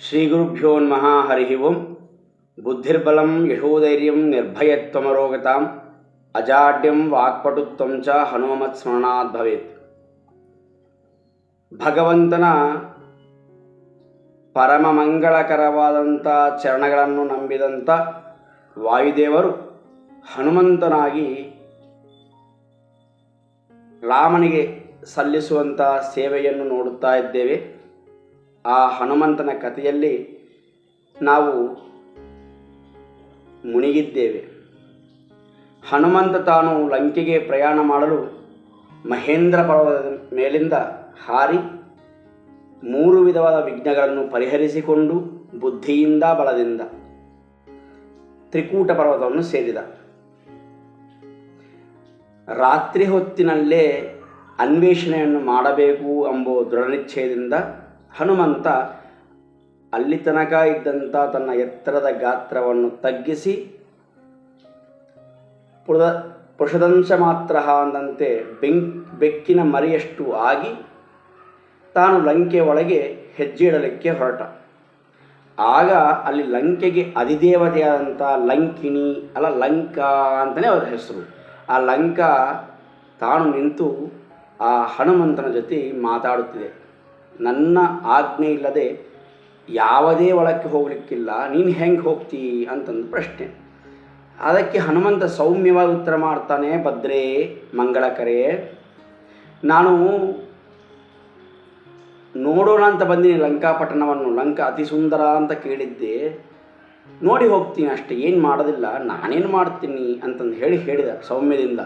ಶ್ರೀಗುರುಭ್ಯೋ ನಮಃ. ಹರಿ ಓಂ. ಬುದ್ಧಿರ್ಬಲಂ ಯಶೋಧೈರ್ಯಂ ನಿರ್ಭಯತ್ವಮರೋಗತಾಂ ಅಜಾಡ್ಯಂ ವಾಕ್ಪಟುತ್ವಂ ಚ ಹನುಮತ್ ಸ್ಮರಣಾತ್ ಭವೇತ್. ಭಗವಂತನ ಪರಮ ಮಂಗಳಕರವಾದಂಥ ಚರಣಗಳನ್ನು ನಂಬಿದಂಥ ವಾಯುದೇವರು ಹನುಮಂತನಾಗಿ ರಾಮನಿಗೆ ಸಲ್ಲಿಸುವಂಥ ಸೇವೆಯನ್ನು ನೋಡುತ್ತಾ ಇದ್ದೇವೆ. ಆ ಹನುಮಂತನ ಕಥೆಯಲ್ಲಿ ನಾವು ಮುಳುಗಿದ್ದೇವೆ. ಹನುಮಂತ ತಾನು ಲಂಕೆಗೆ ಪ್ರಯಾಣ ಮಾಡಲು ಮಹೇಂದ್ರ ಪರ್ವತದ ಮೇಲಿಂದ ಹಾರಿ 3 ವಿಧವಾದ ವಿಘ್ನಗಳನ್ನು ಪರಿಹರಿಸಿಕೊಂಡು ಬುದ್ಧಿಯಿಂದ ಬಲದಿಂದ ತ್ರಿಕೂಟ ಪರ್ವತವನ್ನು ಸೇರಿದ. ರಾತ್ರಿ ಹೊತ್ತಿನಲ್ಲೇ ಅನ್ವೇಷಣೆಯನ್ನು ಮಾಡಬೇಕು ಎಂಬ ದೃಢನಿಶ್ಚಯದಿಂದ ಹನುಮಂತ ಅಲ್ಲಿ ತನಕ ಇದ್ದಂಥ ತನ್ನ ಎತ್ತರದ ಗಾತ್ರವನ್ನು ತಗ್ಗಿಸಿ ಪುರುಷದಂಶ ಮಾತ್ರ ಅಂದಂತೆ ಬೆಕ್ಕಿನ ಮರಿಯಷ್ಟು ಆಗಿ ತಾನು ಲಂಕೆ ಒಳಗೆ ಹೆಜ್ಜೆ ಇಡಲಿಕ್ಕೆ ಹೊರಟ. ಆಗ ಅಲ್ಲಿ ಲಂಕೆಗೆ ಅಧಿದೇವತೆಯಾದಂಥ ಲಂಕಿಣಿ ಲಂಕಾ ಅಂತಲೇ ಅವರ ಹೆಸರು. ಆ ಲಂಕಾ ತಾನು ನಿಂತು ಆ ಹನುಮಂತನ ಜೊತೆ ಮಾತಾಡುತ್ತಿದೆ. ನನ್ನ ಆಜ್ಞೆ ಇಲ್ಲದೆ ಯಾವುದೇ ಒಳಕ್ಕೆ ಹೋಗಲಿಕ್ಕಿಲ್ಲ, ನೀನು ಹೆಂಗೆ ಹೋಗ್ತೀ ಅಂತಂದು ಪ್ರಶ್ನೆ. ಅದಕ್ಕೆ ಹನುಮಂತ ಸೌಮ್ಯವಾಗಿ ಉತ್ತರ ಮಾಡ್ತಾನೆ, ಭದ್ರೇ ಮಂಗಳಕರೇ, ನಾನು ನೋಡೋಣ ಅಂತ ಬಂದೀನಿ ಲಂಕಾಪಟ್ಟಣವನ್ನು. ಲಂಕಾ ಅತಿ ಸುಂದರ ಅಂತ ಕೇಳಿದ್ದೆ, ನೋಡಿ ಹೋಗ್ತೀನಿ ಅಷ್ಟೇ, ಏನು ಮಾಡೋದಿಲ್ಲ, ನಾನೇನು ಮಾಡ್ತೀನಿ ಅಂತಂದು ಹೇಳಿದ ಸೌಮ್ಯದಿಂದ.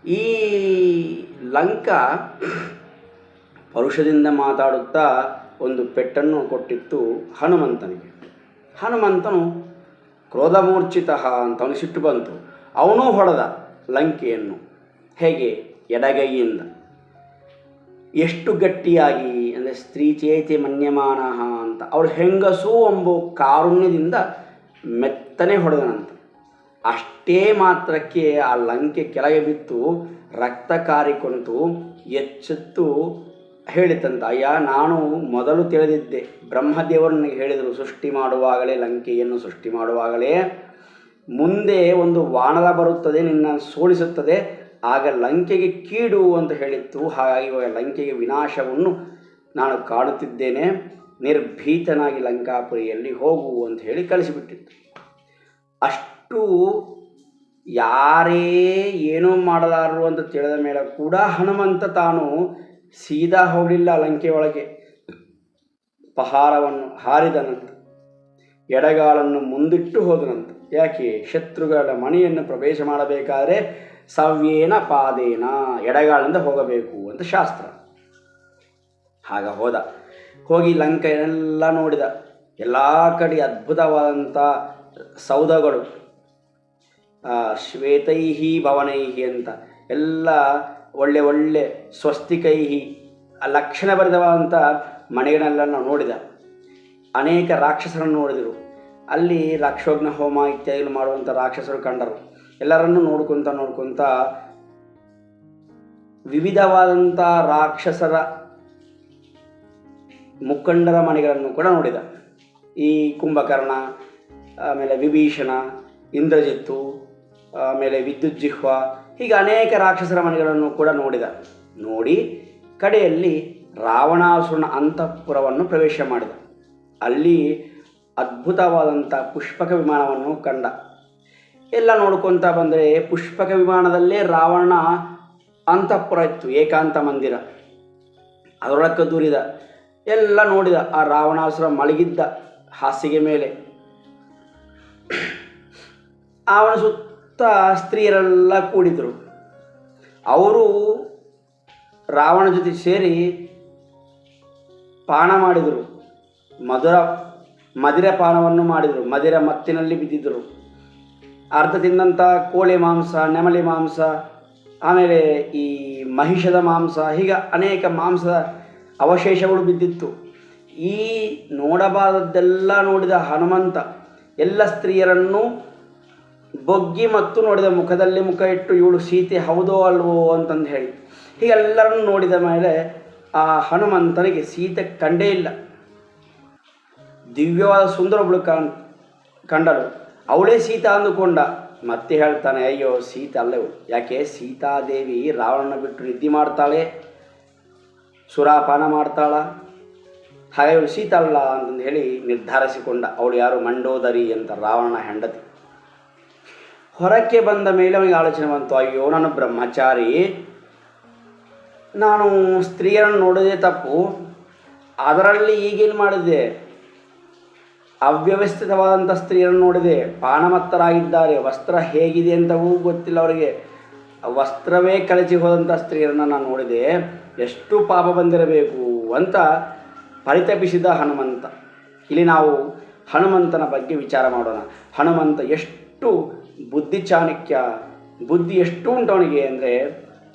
ಈ ಲಂಕಾ ಪರುಷದಿಂದ ಮಾತಾಡುತ್ತಾ ಒಂದು ಪೆಟ್ಟನ್ನು ಕೊಟ್ಟಿತ್ತು ಹನುಮಂತನಿಗೆ. ಹನುಮಂತನು ಕ್ರೋಧಮೂರ್ಛಿತ ಅಂತ ಅವನಿಗೆ ಸಿಟ್ಟು ಬಂತು. ಅವನೂ ಹೊಡೆದ ಲಂಕೆಯನ್ನು. ಹೇಗೆ? ಎಡಗೈಯಿಂದ. ಎಷ್ಟು ಗಟ್ಟಿಯಾಗಿ ಅಂದರೆ ಸ್ತ್ರೀ ಚೇತಿ ಮನ್ಯಮಾನ ಅಂತ ಅವಳು ಹೆಂಗಸು ಎಂಬ ಕಾರುಣ್ಯದಿಂದ ಮೆತ್ತನೆ ಹೊಡೆದನಂತೆ. ಅಷ್ಟೇ ಮಾತ್ರಕ್ಕೆ ಆ ಲಂಕೆ ಕೆಳಗೆ ಬಿತ್ತು, ರಕ್ತ ಕಾರಿಕೊಂತು. ಎಚ್ಚೆತ್ತು ಹೇಳಿತಂತ, ಅಯ್ಯ, ನಾನು ಮೊದಲು ತಿಳಿದಿದ್ದೆ, ಬ್ರಹ್ಮದೇವರು ಹೇಳಿದರು ಸೃಷ್ಟಿ ಮಾಡುವಾಗಲೇ, ಲಂಕೆಯನ್ನು ಸೃಷ್ಟಿ ಮಾಡುವಾಗಲೇ, ಮುಂದೆ ಒಂದು ವಾನರ ಬರುತ್ತದೆ, ನಿನ್ನ ಸೋಲಿಸುತ್ತದೆ, ಆಗ ಲಂಕೆಗೆ ಕೀಡು ಅಂತ ಹೇಳಿತ್ತು. ಹಾಗಾಗಿ ಇವಾಗ ಲಂಕೆಗೆ ವಿನಾಶವನ್ನು ನಾನು ಕಾಣುತ್ತಿದ್ದೇನೆ, ನಿರ್ಭೀತನಾಗಿ ಲಂಕಾಪುರಿಯಲ್ಲಿ ಹೋಗು ಅಂತ ಹೇಳಿ ಕಳಿಸಿಬಿಟ್ಟಿತ್ತು. ಅಷ್ಟು ಯಾರೇ ಏನೂ ಮಾಡಲಾರರು ಅಂತ ತಿಳಿದ ಮೇಲೆ ಕೂಡ ಹನುಮಂತ ತಾನು ಸೀದಾ ಹೋಗಲಿಲ್ಲ ಲಂಕೆ ಒಳಗೆ. ಪಹಾರವನ್ನು ಹಾರಿದನಂತ, ಎಡಗಾಲನ್ನು ಮುಂದಿಟ್ಟು ಹೋದನಂತ. ಯಾಕೆ? ಶತ್ರುಗಳ ಮಣಿಯನ್ನು ಪ್ರವೇಶ ಮಾಡಬೇಕಾದ್ರೆ ಸವ್ಯೇನ ಪಾದೇನ, ಎಡಗಾಲಿಂದ ಹೋಗಬೇಕು ಅಂತ ಶಾಸ್ತ್ರ. ಆಗ ಹೋಗಿ ಲಂಕೆಯನ್ನೆಲ್ಲ ನೋಡಿದ. ಎಲ್ಲ ಕಡೆ ಅದ್ಭುತವಾದಂಥ ಸೌಧಗಳು, ಶ್ವೇತೈಹಿ ಭವನೈಹಿ ಅಂತ ಎಲ್ಲ ಒಳ್ಳೆ ಸ್ವಸ್ತಿಕೈಹಿ ಲಕ್ಷಣ ಬರೆದವಾದಂಥ ಮನೆಗಳನ್ನೆಲ್ಲ ನಾವು ನೋಡಿದ. ಅನೇಕ ರಾಕ್ಷಸರನ್ನು ನೋಡಿದರು. ಅಲ್ಲಿ ರಾಕ್ಷೋಗ್ನ ಹೋಮ ಇತ್ಯಾದಿಗಳು ಮಾಡುವಂಥ ರಾಕ್ಷಸರು ಕಂಡರು. ಎಲ್ಲರನ್ನೂ ನೋಡ್ಕೊತ ವಿವಿಧವಾದಂಥ ರಾಕ್ಷಸರ ಮುಖಂಡರ ಮನೆಗಳನ್ನು ಕೂಡ ನೋಡಿದ. ಈ ಕುಂಭಕರ್ಣ, ಆಮೇಲೆ ವಿಭೀಷಣ, ಇಂದ್ರಜಿತ್ತು, ಆಮೇಲೆ ವಿದ್ಯುಜ್ಜಿಹ್ವ, ಹೀಗೆ ಅನೇಕ ರಾಕ್ಷಸರ ಮನೆಗಳನ್ನು ಕೂಡ ನೋಡಿ ಕಡೆಯಲ್ಲಿ ರಾವಣಾಸುರನ ಅಂತಃಪುರವನ್ನು ಪ್ರವೇಶ ಮಾಡಿದ. ಅಲ್ಲಿ ಅದ್ಭುತವಾದಂಥ ಪುಷ್ಪಕ ವಿಮಾನವನ್ನು ಕಂಡ. ಎಲ್ಲ ನೋಡ್ಕೊತ ಬಂದರೆ ಪುಷ್ಪಕ ವಿಮಾನದಲ್ಲೇ ರಾವಣನ ಅಂತಃಪುರ ಇತ್ತು, ಏಕಾಂತ ಮಂದಿರ. ಅದರೊಳಕ್ಕೆ ದೂರಿದ. ಎಲ್ಲ ನೋಡಿದ. ಆ ರಾವಣಾಸುರ ಮಲಗಿದ್ದ ಹಾಸಿಗೆ ಮೇಲೆ. ಅವನ ಸುತ್ತ ಸ್ತ್ರೀಯರೆಲ್ಲ ಕೂಡಿದರು. ಅವರು ರಾವಣ ಜೊತೆ ಸೇರಿ ಪಾನ ಮಾಡಿದರು. ಮದಿರ ಪಾನವನ್ನು ಮಾಡಿದರು. ಮದಿರ ಮತ್ತಿನಲ್ಲಿ ಬಿದ್ದಿದ್ದರು. ಅರ್ಧ ತಿಂದಂಥ ಕೋಳಿ ಮಾಂಸ, ನೆಮಲಿ ಮಾಂಸ, ಆಮೇಲೆ ಈ ಮಹಿಷದ ಮಾಂಸ, ಹೀಗೆ ಅನೇಕ ಮಾಂಸದ ಅವಶೇಷಗಳು ಬಿದ್ದಿತ್ತು. ಈ ನೋಡಬಾರದ್ದೆಲ್ಲ ನೋಡಿದ ಹನುಮಂತ ಎಲ್ಲ ಸ್ತ್ರೀಯರನ್ನು ಬೊಗ್ಗಿ ಮತ್ತು ನೋಡಿದ. ಮುಖದಲ್ಲಿ ಮುಖ ಇಟ್ಟು ಇವಳು ಸೀತೆ ಹೌದೋ ಅಲ್ವೋ ಅಂತಂದು ಹೇಳಿ ಹೀಗೆಲ್ಲರನ್ನು ನೋಡಿದ ಮೇಲೆ ಆ ಹನುಮಂತನಿಗೆ ಸೀತೆ ಕಂಡೇ ಇಲ್ಲ. ದಿವ್ಯವಾದ ಸುಂದರೊಬ್ಬಳು ಕಂಡಳು. ಅವಳೇ ಸೀತಾ ಅಂದುಕೊಂಡ. ಮತ್ತೆ ಹೇಳ್ತಾನೆ, ಅಯ್ಯೋ ಸೀತೆ ಅಲ್ಲವು. ಯಾಕೆ? ಸೀತಾದೇವಿ ರಾವಣನ ಬಿಟ್ಟು ನಿದ್ದೆ ಮಾಡ್ತಾಳೆ, ಸುರಾಪಾನ ಮಾಡ್ತಾಳ, ಹಾಗೆ ಅವಳು ಸೀತಾ ಅಲ್ಲ ಅಂತಂದು ಹೇಳಿ ನಿರ್ಧರಿಸಿಕೊಂಡ. ಅವಳು ಯಾರು? ಮಂಡೋದರಿ ಅಂತ, ರಾವಣನ ಹೆಂಡತಿ. ಹೊರಕ್ಕೆ ಬಂದ ಮೇಲೆ ಅವನಿಗೆ ಆಲೋಚನೆ ಬಂತು, ಅಯ್ಯೋ ನಾನು ಬ್ರಹ್ಮಚಾರಿ, ನಾನು ಸ್ತ್ರೀಯರನ್ನು ನೋಡೋದೇ ತಪ್ಪು, ಅದರಲ್ಲಿ ಈಗೇನು ಮಾಡಿದೆ? ಅವ್ಯವಸ್ಥಿತವಾದಂಥ ಸ್ತ್ರೀಯರನ್ನು ನೋಡಿದೆ, ಪಾನಮತ್ತರಾಗಿದ್ದಾರೆ, ವಸ್ತ್ರ ಹೇಗಿದೆ ಅಂತವೂ ಗೊತ್ತಿಲ್ಲ ಅವರಿಗೆ, ವಸ್ತ್ರವೇ ಕಳಚಿ ಹೋದಂಥ ಸ್ತ್ರೀಯರನ್ನು ನಾನು ನೋಡಿದೆ, ಎಷ್ಟು ಪಾಪ ಬಂದಿರಬೇಕು ಅಂತ ಪರಿತಪಿಸಿದ ಹನುಮಂತ. ಇಲ್ಲಿ ನಾವು ಹನುಮಂತನ ಬಗ್ಗೆ ವಿಚಾರ ಮಾಡೋಣ. ಹನುಮಂತ ಎಷ್ಟು ಬುದ್ಧಿ ಚಾಣಕ್ಯ, ಬುದ್ಧಿ ಎಷ್ಟು ಉಂಟು ಅವನಿಗೆ ಅಂದರೆ,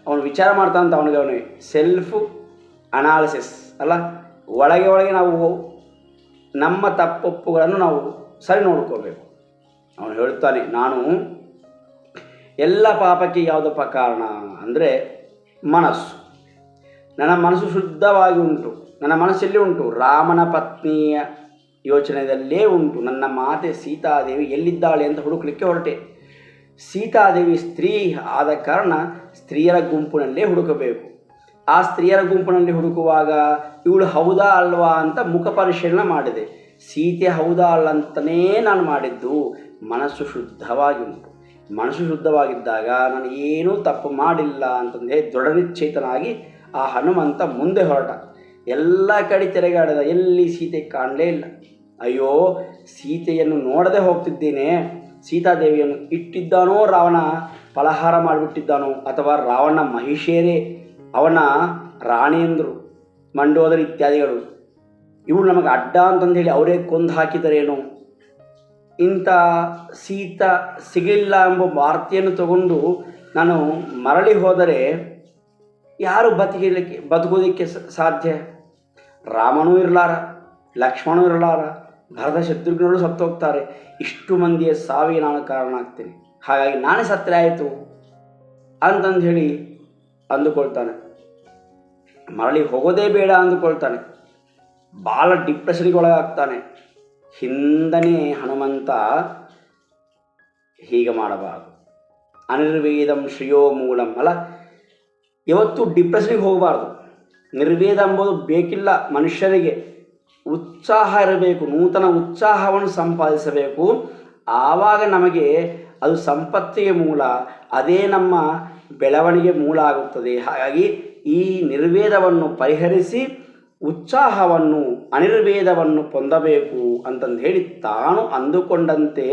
ಅವನು ವಿಚಾರ ಮಾಡ್ತಾ ಅಂತ ಅವನಿಗೆ ಸೆಲ್ಫ್ ಅನಾಲಿಸಿಸ್ ಅಲ್ಲ, ಒಳಗೆ ನಾವು ನಮ್ಮ ತಪ್ಪೊಪ್ಪುಗಳನ್ನು ನಾವು ಸರಿ ನೋಡ್ಕೋಬೇಕು. ಅವನು ಹೇಳ್ತಾನೆ, ನಾನು ಎಲ್ಲ ಪಾಪಕ್ಕೆ ಯಾವುದಪ್ಪ ಕಾರಣ ಅಂದರೆ ಮನಸ್ಸು. ನನ್ನ ಮನಸ್ಸು ಶುದ್ಧವಾಗಿ ಉಂಟು. ನನ್ನ ಮನಸ್ಸಲ್ಲಿ ಉಂಟು, ರಾಮನ ಪತ್ನಿಯ ಯೋಚನೆಯಲ್ಲೇ ಉಂಟು. ನನ್ನ ಮಾತೆ ಸೀತಾದೇವಿ ಎಲ್ಲಿದ್ದಾಳೆ ಅಂತ ಹುಡುಕಲಿಕ್ಕೆ ಹೊರಟೆ. ಸೀತಾದೇವಿ ಸ್ತ್ರೀ ಆದ ಕಾರಣ ಸ್ತ್ರೀಯರ ಗುಂಪಿನಲ್ಲೇ ಹುಡುಕಬೇಕು. ಆ ಸ್ತ್ರೀಯರ ಗುಂಪಿನಲ್ಲಿ ಹುಡುಕುವಾಗ ಇವಳು ಹೌದಾ ಅಲ್ವಾ ಅಂತ ಮುಖ ಪರಿಶೀಲನೆ ಮಾಡಿದೆ. ಸೀತೆ ಹೌದಾ ಅಲ್ಲ ಅಂತಲೇ ನಾನು ಮಾಡಿದ್ದು. ಮನಸ್ಸು ಶುದ್ಧವಾಗಿ ಉಂಟು. ಮನಸ್ಸು ಶುದ್ಧವಾಗಿದ್ದಾಗ ನಾನು ಏನೂ ತಪ್ಪು ಮಾಡಿಲ್ಲ ಅಂತಂದೇ ದೃಢನಿಶ್ಚಯಿತನಾಗಿ ಆ ಹನುಮಂತ ಮುಂದೆ ಹೊರಟ. ಎಲ್ಲ ಕಡೆ ತಿರುಗಾಡಿದ, ಎಲ್ಲಿ ಸೀತೆ ಕಾಣಲೇ ಇಲ್ಲ. ಅಯ್ಯೋ ಸೀತೆಯನ್ನು ನೋಡದೆ ಹೋಗ್ತಿದ್ದೇನೆ, ಸೀತಾದೇವಿಯನ್ನು ಇಟ್ಟಿದ್ದಾನೋ ರಾವಣ ಫಲಹಾರ ಮಾಡಿಬಿಟ್ಟಿದ್ದಾನೋ, ಅಥವಾ ರಾವಣ ಮಹಿಷೇರೇ ಅವನ ರಾಣಿಯಂದರು ಮಂಡೋದರಿ ಇತ್ಯಾದಿಗಳು ಇವರು ನಮಗೆ ಅಡ್ಡ ಅಂತಂದೇಳಿ ಅವರೇ ಕೊಂದು ಹಾಕಿದರೇನೋ, ಇಂಥ ಸೀತಾ ಸಿಗಲಿಲ್ಲ ಎಂಬ ವಾರ್ತೆಯನ್ನು ತಗೊಂಡು ನಾನು ಮರಳಿ ಹೋದರೆ ಯಾರು ಬದುಕೋದಕ್ಕೆ ಸಾಧ್ಯ? ರಾಮನೂ ಇರಲಾರ, ಲಕ್ಷ್ಮಣೂ ಇರಲಾರ, ಭರತ ಶತ್ರುಘ್ನರು ಸತ್ತೋಗ್ತಾರೆ. ಇಷ್ಟು ಮಂದಿಯ ಸಾವಿಗೆ ನಾನು ಕಾರಣ ಆಗ್ತೇನೆ, ಹಾಗಾಗಿ ನಾನೇ ಸತ್ತರೆ ಆಯಿತು ಅಂತಂದು ಹೇಳಿ ಅಂದುಕೊಳ್ತಾನೆ. ಮರಳಿ ಹೋಗೋದೇ ಬೇಡ ಅಂದುಕೊಳ್ತಾನೆ. ಭಾಳ ಡಿಪ್ರೆಷನ್ಗೆ ಒಳಗಾಗ್ತಾನೆ. ಹಿಂದನೇ ಹನುಮಂತ ಹೀಗೆ ಮಾಡಬಾರ್ದು. ಅನಿರ್ವೇದಂ ಶ್ರೇಯೋ ಮೂಲಂ ಅಲ್ಲ, ಯಾವತ್ತೂ ಡಿಪ್ರೆಷನ್ಗೆ ಹೋಗಬಾರ್ದು. ನಿರ್ವೇದ ಎಂಬುದು ಬೇಕಿಲ್ಲ ಮನುಷ್ಯರಿಗೆ. ಉತ್ಸಾಹ ಇರಬೇಕು, ನೂತನ ಉತ್ಸಾಹವನ್ನು ಸಂಪಾದಿಸಬೇಕು. ಆವಾಗ ನಮಗೆ ಅದು ಸಂಪತ್ತಿಗೆ ಮೂಲ, ಅದೇ ನಮ್ಮ ಬೆಳವಣಿಗೆ ಮೂಲ ಆಗುತ್ತದೆ. ಹಾಗಾಗಿ ಈ ನಿರ್ವೇದವನ್ನು ಪರಿಹರಿಸಿ ಉತ್ಸಾಹವನ್ನು, ಅನಿರ್ವೇದವನ್ನು ಹೊಂದಬೇಕು ಅಂತಂದು ಹೇಳಿ ತಾನು ಅಂದುಕೊಂಡಂತೆ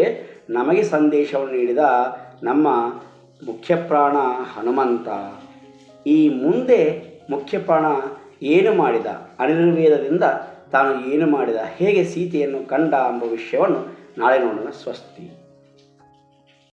ನಮಗೆ ಸಂದೇಶವನ್ನು ನೀಡಿದ ನಮ್ಮ ಮುಖ್ಯಪ್ರಾಣ ಹನುಮಂತ. ಈ ಮುಂದೆ ಮುಖ್ಯಪ್ರಾಣ ಏನು ಮಾಡಿದ, ಅನಿರ್ವೇದದಿಂದ ತಾನು ಏನು ಮಾಡಿದ, ಹೇಗೆ ಸೀತೆಯನ್ನು ಕಂಡ ಎಂಬ ವಿಷಯವನ್ನು ನಾಳೆ ನೋಡೋಣ. ಸ್ವಸ್ತಿ.